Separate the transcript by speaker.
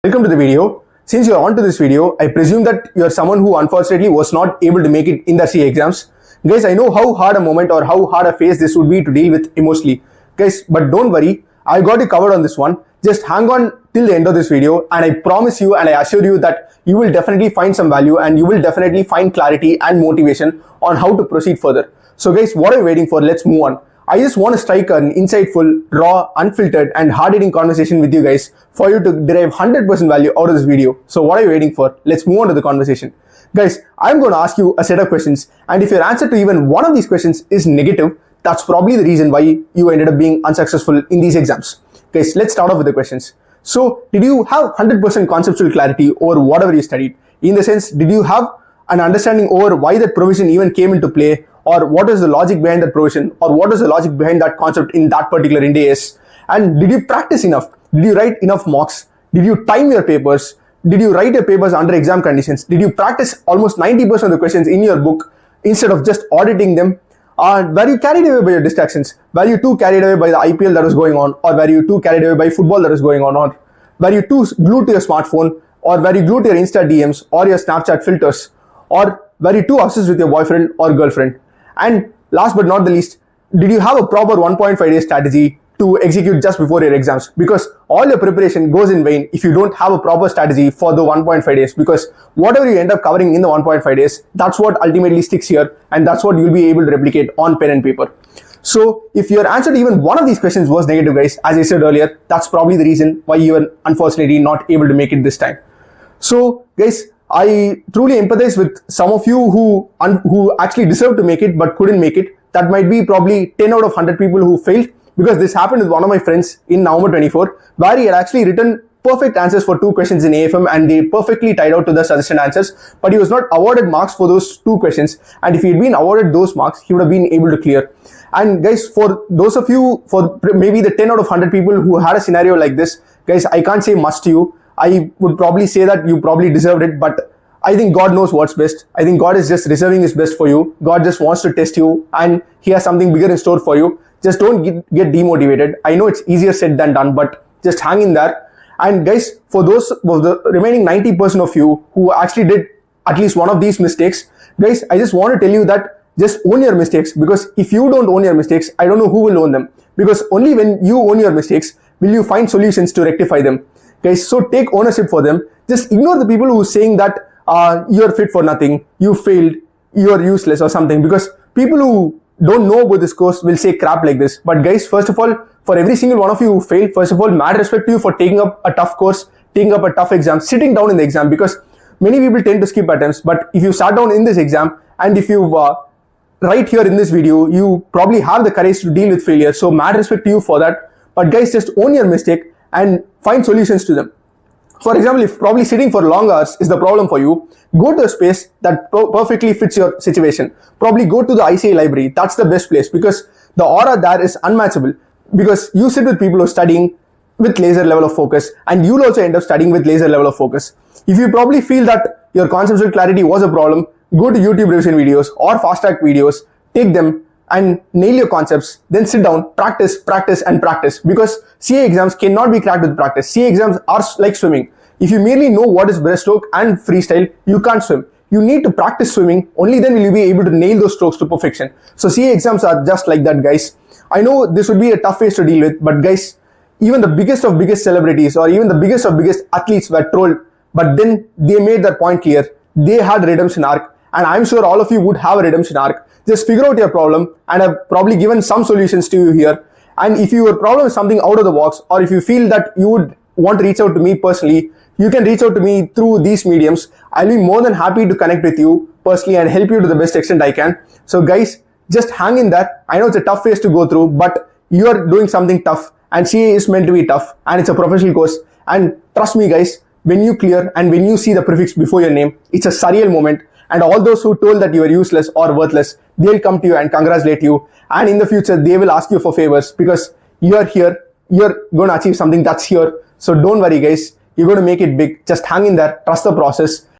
Speaker 1: Welcome to the video. Since you're on to this video, I presume that you're someone who unfortunately was not able to make it in the CA exams. Guys, I know how hard a moment or how hard a phase this would be to deal with emotionally. Guys, but don't worry, I got you covered on this one. Just hang on till the end of this video and I promise you and I assure you that you will definitely find some value and you will definitely find clarity and motivation on how to proceed further. So guys, what are you waiting for? Let's move on. I just want to strike an insightful, raw, unfiltered and hard-hitting conversation with you guys for you to derive 100% value out of this video. So what are you waiting for? Let's move on to the conversation. Guys, I'm going to ask you a set of questions, and if your answer to even one of these questions is negative, that's probably the reason why you ended up being unsuccessful in these exams. Guys, let's start off with the questions. So, did you have 100% conceptual clarity over whatever you studied? In the sense, did you have an understanding over why that provision even came into play, or what is the logic behind that provision, or what is the logic behind that concept in that particular NDAS? And did you practice enough? Did you write enough mocks? Did you time your papers? Did you write your papers under exam conditions? Did you practice almost 90% of the questions in your book instead of just auditing them? Were you carried away by your distractions? Were you too carried away by the IPL that was going on? Or were you too carried away by football that was going on? Or were you too glued to your smartphone? Or were you glued to your Insta DMs or your Snapchat filters? Or were you too obsessed with your boyfriend or girlfriend? And last but not the least, did you have a proper 1.5-day strategy to execute just before your exams? Because all your preparation goes in vain if you don't have a proper strategy for the 1.5 days, because whatever you end up covering in the 1.5 days, that's what ultimately sticks here, and that's what you'll be able to replicate on pen and paper. So if your answer to even one of these questions was negative, guys, as I said earlier, that's probably the reason why you were unfortunately not able to make it this time. So guys, I truly empathize with some of you who actually deserve to make it but couldn't make it. That might be probably 10 out of 100 people who failed, because this happened with one of my friends in November 24, where he had actually written perfect answers for 2 questions in AFM and they perfectly tied out to the suggested answers, but he was not awarded marks for those 2 questions, and if he had been awarded those marks, he would have been able to clear. And guys, for those of you, for maybe the 10 out of 100 people who had a scenario like this, guys, I can't say much to you. I would probably say that you probably deserved it, but I think God knows what's best. I think God is just reserving his best for you. God just wants to test you and he has something bigger in store for you. Just don't get demotivated. I know it's easier said than done, but just hang in there. And guys, for those of the remaining 90% of you who actually did at least one of these mistakes, guys, I just want to tell you that just own your mistakes, because if you don't own your mistakes, I don't know who will own them, because only when you own your mistakes will you find solutions to rectify them. Guys, so take ownership for them. Just ignore the people who are saying that you're fit for nothing, you failed, you're useless or something, because people who don't know about this course will say crap like this. But guys, first of all, for every single one of you who failed, first of all, mad respect to you for taking up a tough course, taking up a tough exam, sitting down in the exam, because many people tend to skip attempts. But if you sat down in this exam and if you right here in this video, you probably have the courage to deal with failure. So mad respect to you for that. But guys, just own your mistake and find solutions to them. For example, if probably sitting for long hours is the problem for you, go to a space that perfectly fits your situation. Probably go to the ICA library. That's the best place, because the aura there is unmatchable, because you sit with people who are studying with laser level of focus, and you'll also end up studying with laser level of focus. If you probably feel that your conceptual clarity was a problem, go to YouTube revision videos or fast track videos, take them and nail your concepts, then sit down, practice, and practice, because CA exams cannot be cracked with practice. CA exams are like swimming. If you merely know what is breaststroke and freestyle, you can't swim. You need to practice swimming, only then will you be able to nail those strokes to perfection. So CA exams are just like that, guys. I know this would be a tough phase to deal with, but guys, even the biggest of biggest celebrities or even the biggest of biggest athletes were trolled, but then they made their point clear. They had a redemption arc, and I'm sure all of you would have a redemption arc. Just figure out your problem, and I've probably given some solutions to you here. And if your problem is something out of the box, or if you feel that you would want to reach out to me personally, you can reach out to me through these mediums. I'll be more than happy to connect with you personally and help you to the best extent I can. So guys, just hang in there. I know it's a tough phase to go through, but you're doing something tough, and CA is meant to be tough, and it's a professional course. And trust me guys, when you clear and when you see the prefix before your name, it's a surreal moment. And all those who told that you are useless or worthless, they'll come to you and congratulate you. And in the future, they will ask you for favors, because you're here, you're going to achieve something that's here. So don't worry guys, you're going to make it big. Just hang in there, trust the process.